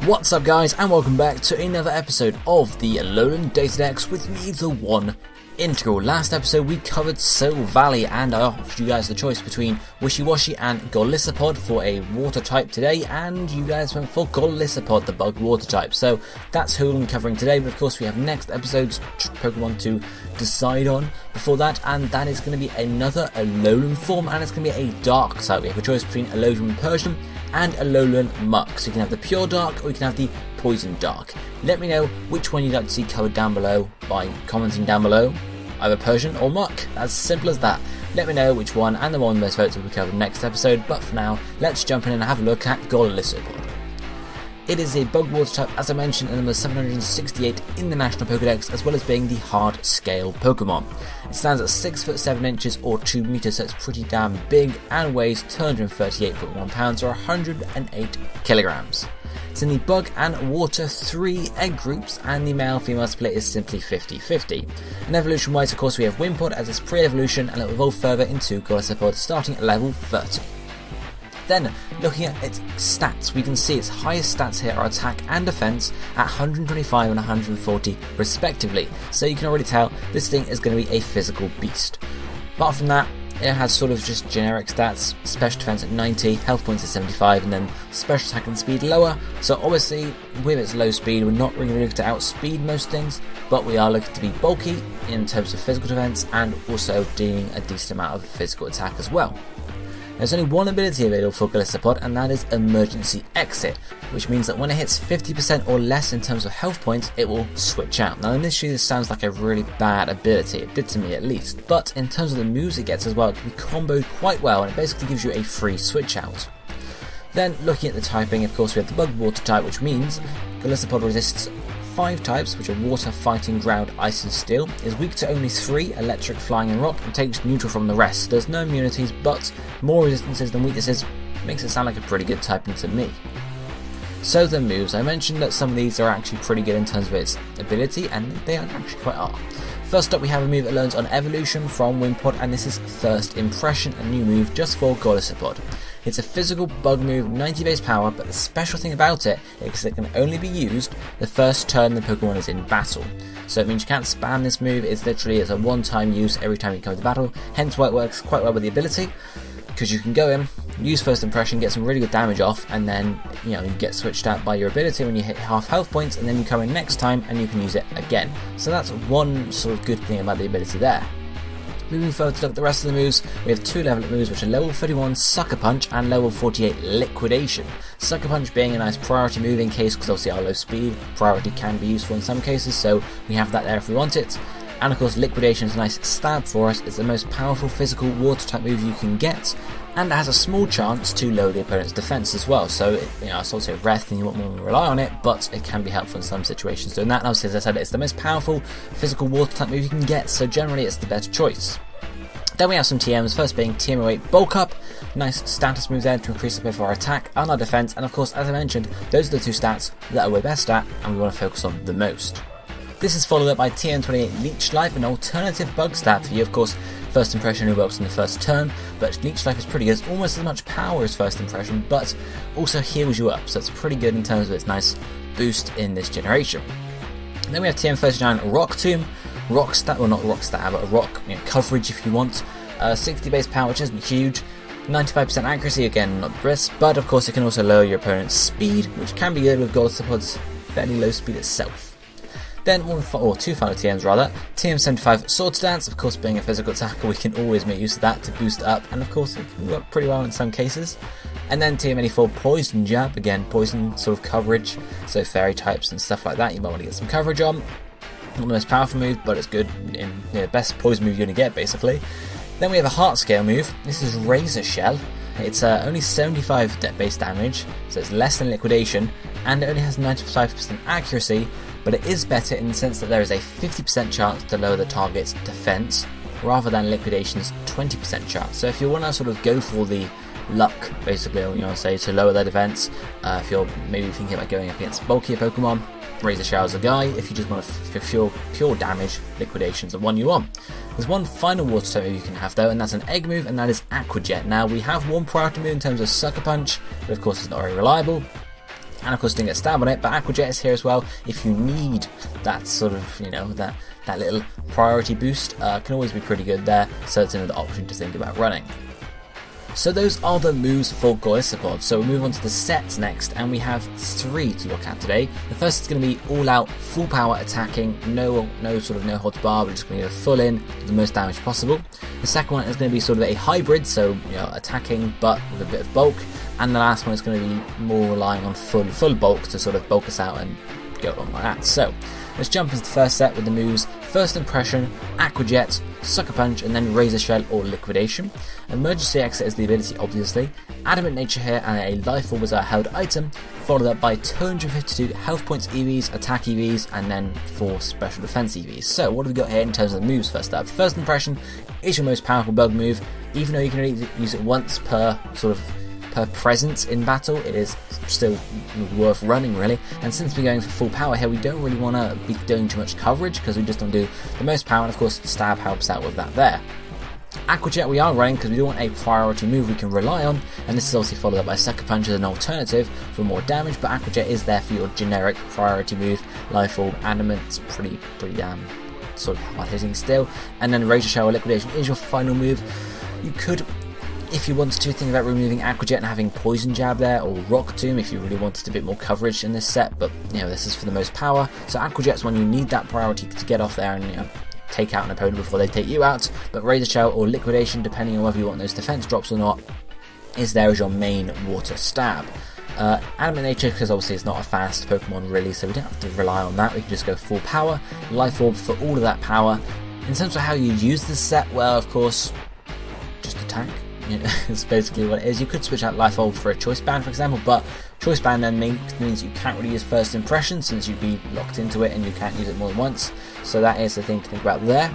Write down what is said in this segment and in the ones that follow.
What's up guys, and welcome back to another episode of the Alolan DataDex with me, TheOneIntegral. Last episode we covered Soul Valley and I offered you guys the choice between Wishy-Washy and Golisopod for a water type today, and you guys went for Golisopod, the bug water type. So that's who I'm covering today, but of course we have next episode's Pokemon to decide on before that, and that is going to be another Alolan form, and it's going to be a dark type. We have a choice between Alolan Persian and Alolan Muck. So you can have the pure dark or you can have the poison dark. Let me know which one you'd like to see covered down below by commenting down below, either Persian or Muck. As simple as that. Let me know which one, and the one with most votes will be covered next episode, but for now let's jump in and have a look at Golisopod. It is a bug water type, as I mentioned, and number 768 in the National Pokédex, as well as being the hard scale Pokemon. It stands at 6 foot 7 inches or 2 meters, so it's pretty damn big, and weighs 238.1 pounds or 108 kilograms. It's in the bug and water 3 egg groups, and the male-female split is simply 50-50. And evolution-wise, of course, we have Wimpod as its pre-evolution, and it will evolve further into Golisopod starting at level 30. Then, looking at its stats, we can see its highest stats here are attack and defense at 125 and 140 respectively, so you can already tell this thing is going to be a physical beast. Apart from that, it has sort of just generic stats: special defense at 90, health points at 75, and then special attack and speed lower. So obviously with its low speed we're not really looking to outspeed most things, but we are looking to be bulky in terms of physical defense and also dealing a decent amount of physical attack as well. There's only one ability available for Golisopod, and that is Emergency Exit, which means that when it hits 50% or less in terms of health points, it will switch out. Now initially this sounds like a really bad ability, it did to me at least, but in terms of the moves it gets as well, it can be comboed quite well, and it basically gives you a free switch out. Then looking at the typing, of course we have the bug water type, which means Golisopod resists 5 types, which are water, fighting, ground, ice and steel, is weak to only 3, electric, flying and rock, and takes neutral from the rest. There's no immunities, but more resistances than weaknesses. Makes it sound like a pretty good typing to me. So the moves, I mentioned that some of these are actually pretty good in terms of its ability, and they actually quite are. First up we have a move that learns on evolution from Wimpod, and this is First Impression, a new move just for Golisopod. It's a physical bug move, 90 base power, but the special thing about it is it can only be used the first turn the Pokemon is in battle. So it means you can't spam this move, it's a one-time use every time you come into battle, hence why it works quite well with the ability, because you can go in, use First Impression, get some really good damage off, and then you get switched out by your ability when you hit half health points, and then you come in next time and you can use it again. So that's one sort of good thing about the ability there. Moving forward to look at the rest of the moves, we have 2 level up moves, which are level 31 Sucker Punch and level 48 Liquidation. Sucker Punch being a nice priority move in case, because obviously our low speed, priority can be useful in some cases, so we have that there if we want it. And of course Liquidation is a nice stab for us. It's the most powerful physical water type move you can get, and it has a small chance to lower the opponent's defense as well, so it's also a rare thing, you won't want to rely on it, but it can be helpful in some situations doing that. And obviously, as I said, it's the most powerful physical water type move you can get, so generally it's the better choice. Then we have some TMs, first being TM08 Bulk Up, nice status move there to increase both our attack and our defense, and of course as I mentioned, those are the 2 stats that we're best at and we want to focus on the most. This is followed up by TM28 Leech Life, an alternative bug stat for you. Of course, First Impression only works on the first turn, but Leech Life is pretty good. It's almost as much power as First Impression, but also heals you up, so it's pretty good in terms of its nice boost in this generation. Then we have TM39 Rock Tomb, rock stat, well not rock stat, but a rock coverage if you want. 60 base power, which isn't huge. 95% accuracy, again not brisk, but of course it can also lower your opponent's speed, which can be good with Golisopod's fairly low speed itself. Then 2 final TMs rather. TM75 Sword Stance, of course being a physical attacker we can always make use of that to boost it up, and of course it can work pretty well in some cases. And then TM84 Poison Jab, again poison sort of coverage, so fairy types and stuff like that you might want to get some coverage on. Not the most powerful move, but it's good in the best poison move you're going to get basically. Then we have a Heart Scale move. This is Razor Shell. It's only 75 base damage, so it's less than Liquidation, and it only has 95% accuracy, but it is better in the sense that there is a 50% chance to lower the target's defense, rather than Liquidation's 20% chance. So if you want to sort of go for the luck, basically, say to lower their defense, if you're maybe thinking about going up against bulkier Pokemon, Razor Shell's a guy. If you just want to pure damage, Liquidation's the one you want. There's one final water type move you can have though, and that's an egg move, and that is Aqua Jet. Now we have one priority move in terms of Sucker Punch, but of course it's not very reliable. and of course didn't get stab on it, but Aqua Jet is here as well if you need that sort of, that little priority boost. Can always be pretty good there, so it's another option to think about running. So those are the moves for Golisopod. So we'll move on to the sets next, and we have 3 to look at today. The first is going to be all out, full power attacking, no holds bar, we're just going to go full in, do the most damage possible. The second one is going to be sort of a hybrid, so attacking but with a bit of bulk. And the last one is going to be more relying on full bulk to sort of bulk us out and go along like that. So let's jump into the first set with the moves First Impression, Aqua Jet, Sucker Punch, and then Razor Shell or Liquidation. Emergency Exit is the ability, obviously. Adamant Nature here, and a Life Orb as a held item, followed up by 252 health points EVs, attack EVs, and then 4 special defense EVs. So what have we got here in terms of the moves? First up, First Impression is your most powerful bug move, even though you can only use it once per presence in battle. It is still worth running, really, and since we're going for full power here, we don't really want to be doing too much coverage because we just don't do the most power, and of course stab helps out with that there. Aqua Jet we are running because we do want a priority move we can rely on, and this is obviously followed up by Sucker Punch as an alternative for more damage, but Aqua Jet is there for your generic priority move. Life Orb, Adamant's pretty sort of hard hitting still, and then Razor Shell or Liquidation is your final move. You could, if you wanted to, think about removing Aqua Jet and having Poison Jab there, or Rock Tomb if you really wanted a bit more coverage in this set, but this is for the most power. So Aqua Jet's when you need that priority to get off there and take out an opponent before they take you out, but Razor Shell or Liquidation, depending on whether you want those defense drops or not, is there as your main water stab. Adamant Nature, because obviously it's not a fast Pokemon really, so we don't have to rely on that, we can just go full power. Life Orb for all of that power. In terms of how you use this set, well, of course, just attack. It's basically what it is. You could switch out Life Orb for a Choice Band, for example, but Choice Band then means you can't really use First Impression since you'd be locked into it and you can't use it more than once, so that is the thing to think about there.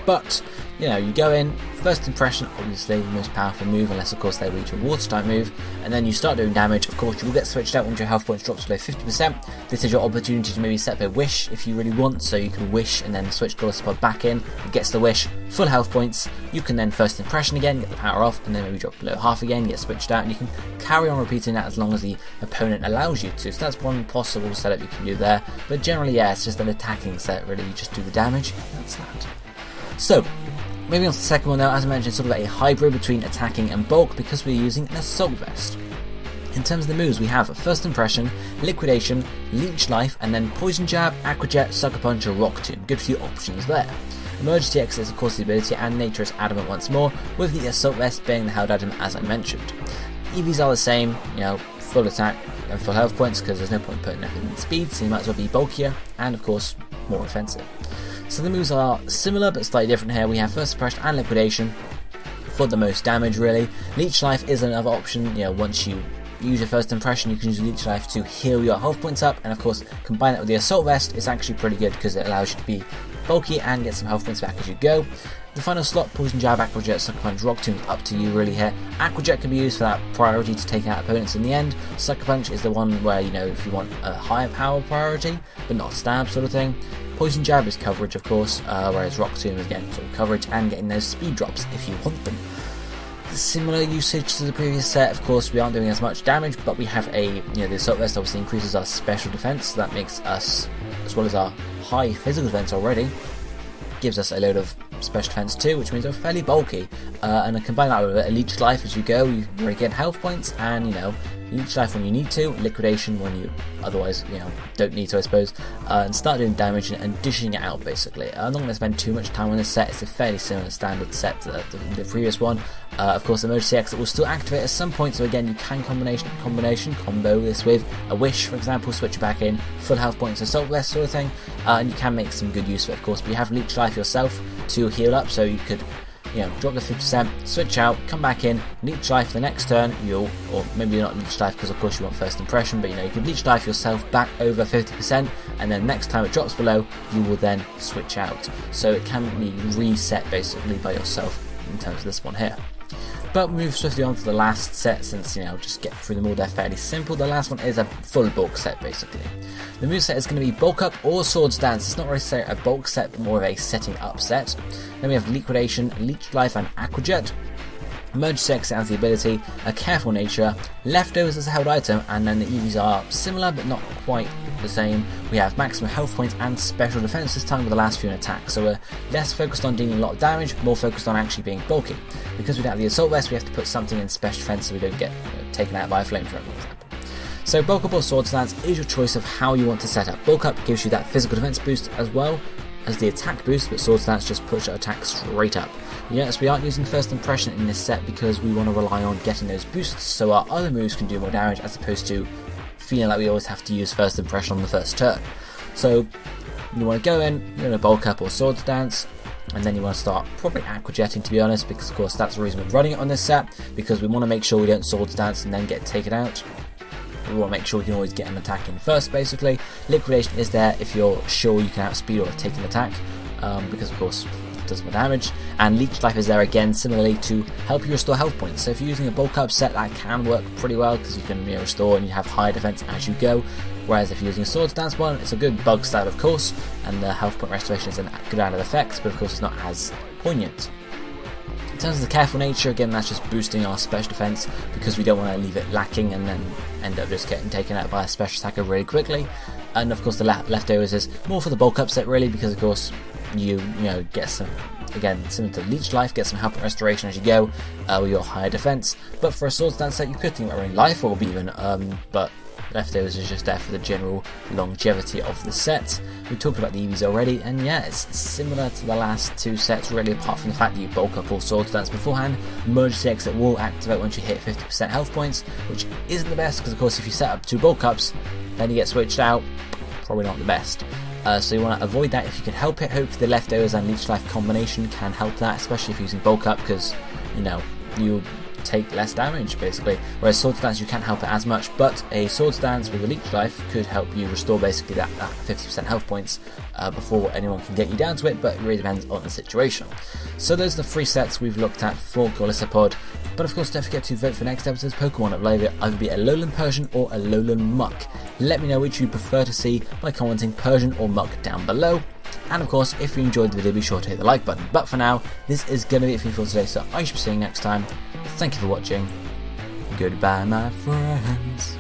But you go in, First Impression, obviously the most powerful move, unless of course they reach a water type move, and then you start doing damage. Of course you will get switched out once your health points drops below 50%. This is your opportunity to maybe set up a wish if you really want, so you can wish and then switch Golisopod back in. It gets the wish, full health points, you can then First Impression again, get the power off, and then maybe drop below half again, get switched out, and you can carry on repeating that as long as the opponent allows you to. So that's one possible setup you can do there, but generally it's just an attacking set really, you just do the damage, that's that. So, moving on to the second one now, as I mentioned, sort of a hybrid between attacking and bulk because we're using an Assault Vest. In terms of the moves, we have First Impression, Liquidation, Leech Life, and then Poison Jab, Aqua Jet, Sucker Punch, or Rock Tomb. Good few options there. Emergency Exit is of course the ability, and Nature is Adamant once more, with the Assault Vest being the held item as I mentioned. EVs are the same, full attack and full health points because there's no point putting everything in speed, so you might as well be bulkier, and of course more offensive. So the moves are similar but slightly different here. We have First Impression and Liquidation for the most damage really. Leech Life is another option. Once you use your First Impression, you can use Leech Life to heal your health points up, and of course combine that with the Assault Vest, it's actually pretty good because it allows you to be bulky and get some health points back as you go. The final slot, Poison Jab, Aqua Jet, Sucker Punch, Rock Tomb, up to you really here. Aqua Jet can be used for that priority to take out opponents in the end. Sucker Punch is the one where, if you want a higher power priority, but not stab sort of thing. Poison Jab is coverage, of course, whereas Rock Tomb is again sort of coverage and getting those speed drops if you want them. Similar usage to the previous set, of course we aren't doing as much damage, but we have the Assault Vest obviously increases our special defense, so that makes us, as well as our high physical defense already, gives us a load of special defense too, which means we're fairly bulky, and then combine that with a Leech Life as you go, you really get health points, and Leech Life when you need to, Liquidation when you otherwise don't need to, I suppose, and start doing damage and dishing it out basically. I'm not going to spend too much time on this set, it's a fairly similar standard set to the previous one. Of course Emergency Exit will still activate at some point, so again you can combo this with a Wish, for example, switch it back in, full health points, Assault Vest sort of thing, and you can make some good use of it of course, but you have Leech Life yourself to heal up, so you could drop the 50%, switch out, come back in, Leech Life the next turn, or maybe not Leech Life because of course you want First Impression, but you could Leech Life yourself back over 50%, and then next time it drops below, you will then switch out. So it can be reset basically by yourself in terms of this one here. But we move swiftly on to the last set since, just get through them all, they're fairly simple. The last one is a full bulk set basically. The moveset is going to be Bulk Up or Swords Dance. It's not really a bulk set, but more of a setting up set. Then we have Liquidation, Leech Life, and Aqua Jet. Moveset has the ability, a careful nature, leftovers as a held item, and then the EVs are similar but not quite the same. We have maximum health points and special defense this time with the last few in attack, so we're less focused on dealing a lot of damage, more focused on actually being bulky. Because we don't have the assault vest, we have to put something in special defense so we don't get taken out by a flamethrower, for example. So bulk up or sword stance is your choice of how you want to set up. Bulk up gives you that physical defense boost as well as the attack boost, but sword stance just push your attack straight up. Yes, we aren't using first impression in this set because we want to rely on getting those boosts so our other moves can do more damage as opposed to feeling like we always have to use first impression on the first turn. So you want to go in, you're going to bulk up or sword stance, and then you want to start probably aqua jetting, to be honest, because of course that's the reason we're running it on this set, because we want to make sure we don't sword stance and then get taken out. We want to make sure we can always get an attack in first, basically. Liquidation is there if you're sure you can outspeed or take an attack, because of course it does more damage. And Leech Life is there again, similarly, to help you restore health points. So if you're using a bulk up set, that can work pretty well, because you can restore and you have higher defense as you go. Whereas if you're using a sword stance one, it's a good bug style, of course, and the health point restoration is a good added effect, but of course it's not as poignant. In terms of the careful nature, again, that's just boosting our special defense because we don't want to leave it lacking and then end up just getting taken out by a special attacker really quickly. And of course the leftovers is more for the bulk up set really, because of course you get some, again, similar to Leech Life, get some health point restoration as you go with your higher defense. But for a sword stance set, you could think about running life or even, but leftovers is just there for the general longevity of the set. We talked about the EVs already, and yeah, it's similar to the last two sets really, apart from the fact that you bulk up all sword stance beforehand. Emergency exit will activate once you hit 50% health points, which isn't the best because of course if you set up two bulk ups then you get switched out, probably not the best. So you want to avoid that if you can help it. Hopefully the leftovers and Leech Life combination can help that, especially if you're using bulk up, because you take less damage basically, whereas sword stance you can't help it as much, but a sword stance with a Leech Life could help you restore basically that 50% health points before anyone can get you down to it, but it really depends on the situation. So those are the three sets we've looked at for Golisopod, but of course don't forget to vote for next episode's Pokemon. It will either be Alolan Persian or Alolan Muck. Let me know which you prefer to see by commenting Persian or Muck down below. And of course, if you enjoyed the video, be sure to hit the like button. But for now, this is going to be it for me for today, so I shall be seeing you next time. Thank you for watching. Goodbye, my friends.